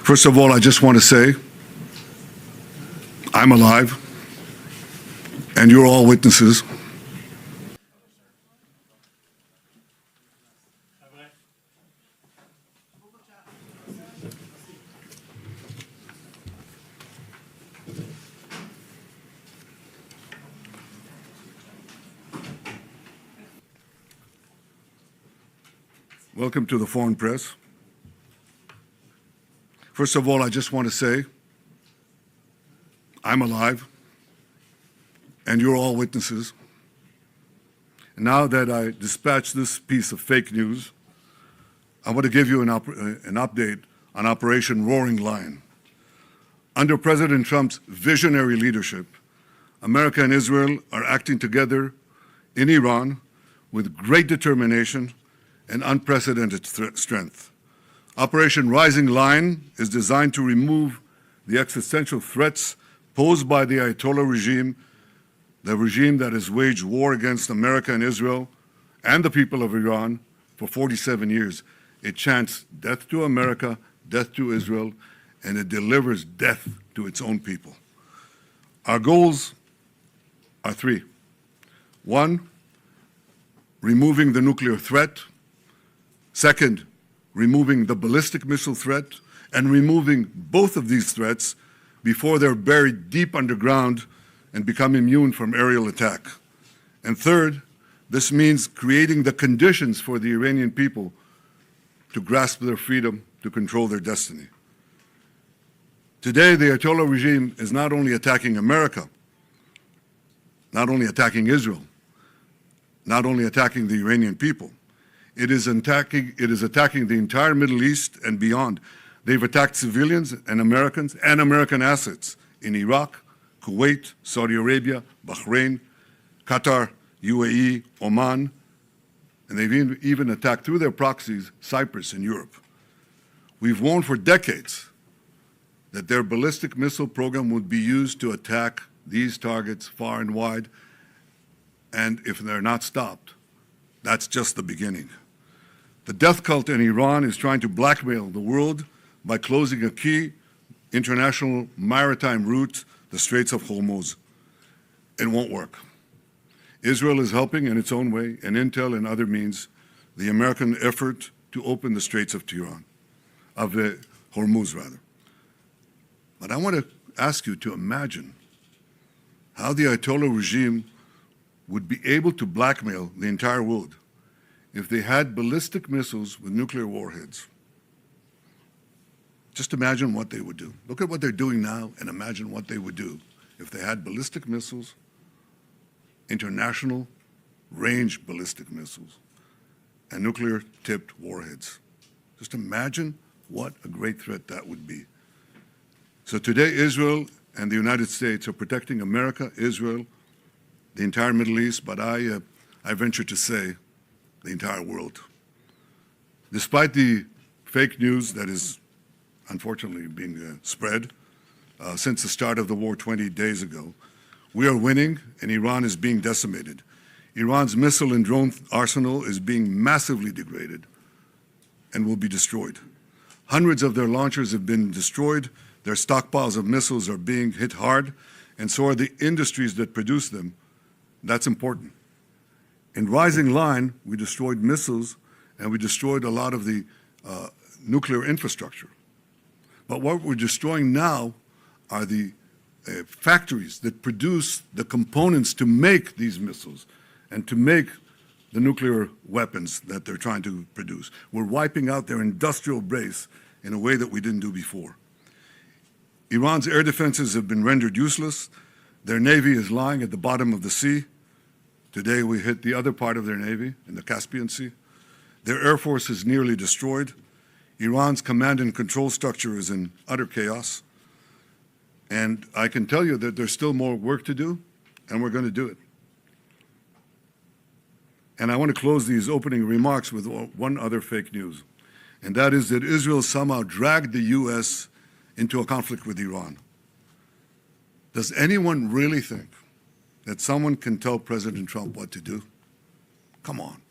First of all, I just want to say I'm alive, and you're all witnesses. Welcome to the foreign press. First of all, I just want to say I'm alive, and you're all witnesses. And now that I dispatched this piece of fake news, I want to give you an update on Operation Roaring Lion. Under President Trump's visionary leadership, America and Israel are acting together in Iran with great determination and unprecedented strength. Operation Rising Lion is designed to remove the existential threats posed by the Ayatollah regime, the regime that has waged war against America and Israel and the people of Iran for 47 years. It chants death to America, death to Israel, and it delivers death to its own people. Our goals are three. One, removing the nuclear threat. Second, removing the ballistic missile threat, and removing both of these threats before they're buried deep underground and become immune from aerial attack. And third, this means creating the conditions for the Iranian people to grasp their freedom, to control their destiny. Today, the Ayatollah regime is not only attacking America, not only attacking Israel, not only attacking the Iranian people, it is attacking the entire Middle East and beyond. They've attacked civilians and American assets in Iraq, Kuwait, Saudi Arabia, Bahrain, Qatar, UAE, Oman, and they've even attacked through their proxies Cyprus and Europe. We've warned for decades that their ballistic missile program would be used to attack these targets far and wide, and if they're not stopped, that's just the beginning. The death cult in Iran is trying to blackmail the world by closing a key international maritime route, the Straits of Hormuz. It won't work. Israel is helping in its own way, and intel and other means, the American effort to open the Straits of Hormuz, rather. But I want to ask you to imagine how the Ayatollah regime would be able to blackmail the entire world if they had ballistic missiles with nuclear warheads. Just imagine what they would do. Look at what they're doing now and imagine what they would do if they had ballistic missiles, international range ballistic missiles, and nuclear-tipped warheads. Just imagine what a great threat that would be. So today, Israel and the United States are protecting America, Israel, the entire Middle East, but I venture to say the entire world. Despite the fake news that is unfortunately being spread since the start of the war 20 days ago, we are winning and Iran is being decimated. Iran's missile and drone arsenal is being massively degraded and will be destroyed. Hundreds of their launchers have been destroyed, their stockpiles of missiles are being hit hard, and so are the industries that produce them. That's important. In Rising Lion, we destroyed missiles and we destroyed a lot of the nuclear infrastructure. But what we're destroying now are the factories that produce the components to make these missiles and to make the nuclear weapons that they're trying to produce. We're wiping out their industrial base in a way that we didn't do before. Iran's air defenses have been rendered useless. Their navy is lying at the bottom of the sea. Today we hit the other part of their navy in the Caspian Sea. Their air force is nearly destroyed. Iran's command and control structure is in utter chaos. And I can tell you that there's still more work to do, and we're going to do it. And I want to close these opening remarks with one other fake news, and that is that Israel somehow dragged the U.S. into a conflict with Iran. Does anyone really think that someone can tell President Trump what to do? Come on.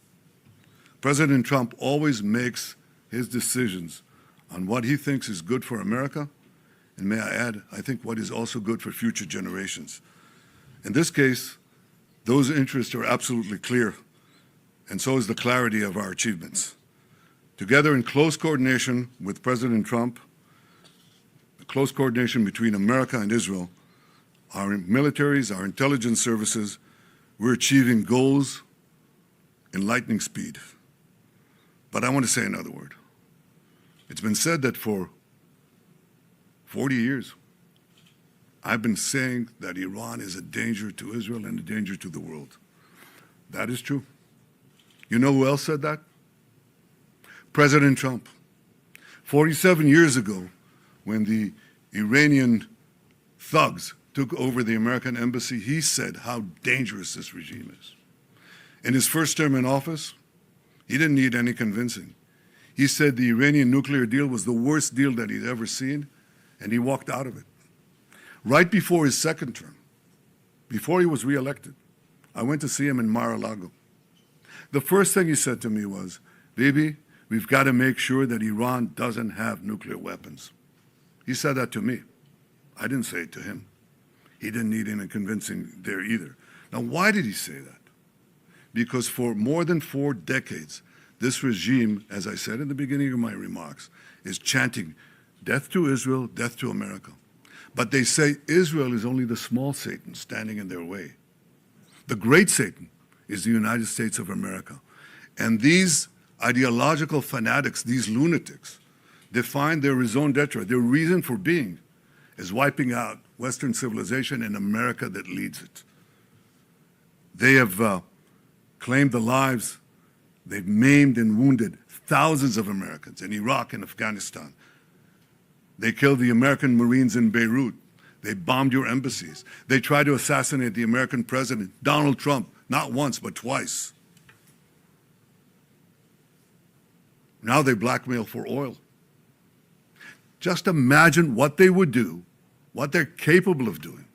President Trump always makes his decisions on what he thinks is good for America, and may I add, I think what is also good for future generations. In this case, those interests are absolutely clear, and so is the clarity of our achievements. Together in close coordination with President Trump, close coordination between America and Israel, our militaries, our intelligence services, we're achieving goals in lightning speed. But I want to say another word. It's been said that for 40 years, I've been saying that Iran is a danger to Israel and a danger to the world. That is true. You know who else said that? President Trump. 47 years ago, when the Iranian thugs took over the American embassy, he said how dangerous this regime is. In his first term in office, he didn't need any convincing. He said the Iranian nuclear deal was the worst deal that he'd ever seen, and he walked out of it. Right before his second term, before he was reelected, I went to see him in Mar-a-Lago. The first thing he said to me was, Bibi, we've got to make sure that Iran doesn't have nuclear weapons. He said that to me. I didn't say it to him. He didn't need any convincing there either. Now, why did he say that? Because for more than 4 decades, this regime, as I said in the beginning of my remarks, is chanting death to Israel, death to America. But they say Israel is only the small Satan standing in their way. The great Satan is the United States of America. And these ideological fanatics, these lunatics, define their raison d'etre, their reason for being, is wiping out Western civilization and America that leads it. They have claimed the lives, they've maimed and wounded thousands of Americans in Iraq and Afghanistan. They killed the American Marines in Beirut. They bombed your embassies. They tried to assassinate the American president, Donald Trump, not once, but twice. Now they blackmail for oil. Just imagine what they would do, what they're capable of doing,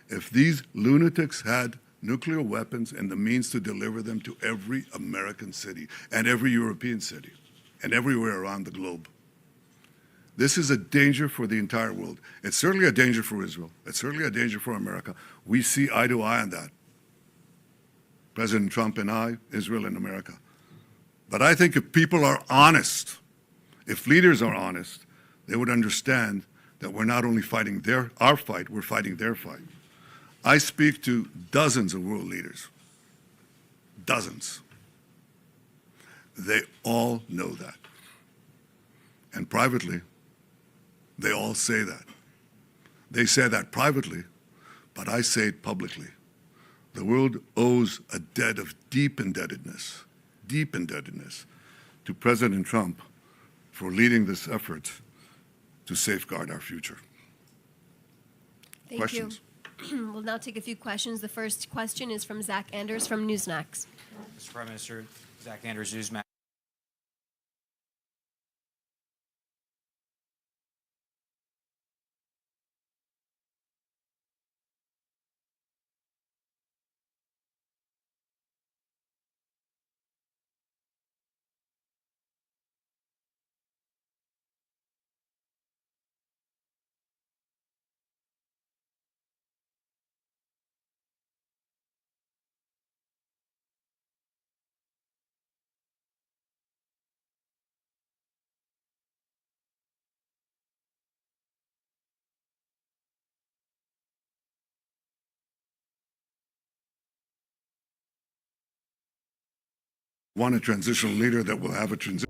if these lunatics had nuclear weapons and the means to deliver them to every American city and every European city and everywhere around the globe. This is a danger for the entire world. It's certainly a danger for Israel. It's certainly a danger for America. We see eye to eye on that. President Trump and I, Israel and America. But I think if people are honest, if leaders are honest, they would understand that we're not only fighting our fight, we're fighting their fight. I speak to dozens of world leaders. Dozens. They all know that. And privately, they all say that. They say that privately, but I say it publicly. The world owes a debt of deep indebtedness to President Trump for leading this effort to safeguard our future. Thank Questions? you. We'll now take a few questions. The first question is from Zach Anders from Newsmax. Mr. Prime Minister, Zach Anders, Newsmax. Want a transitional leader that will have a transition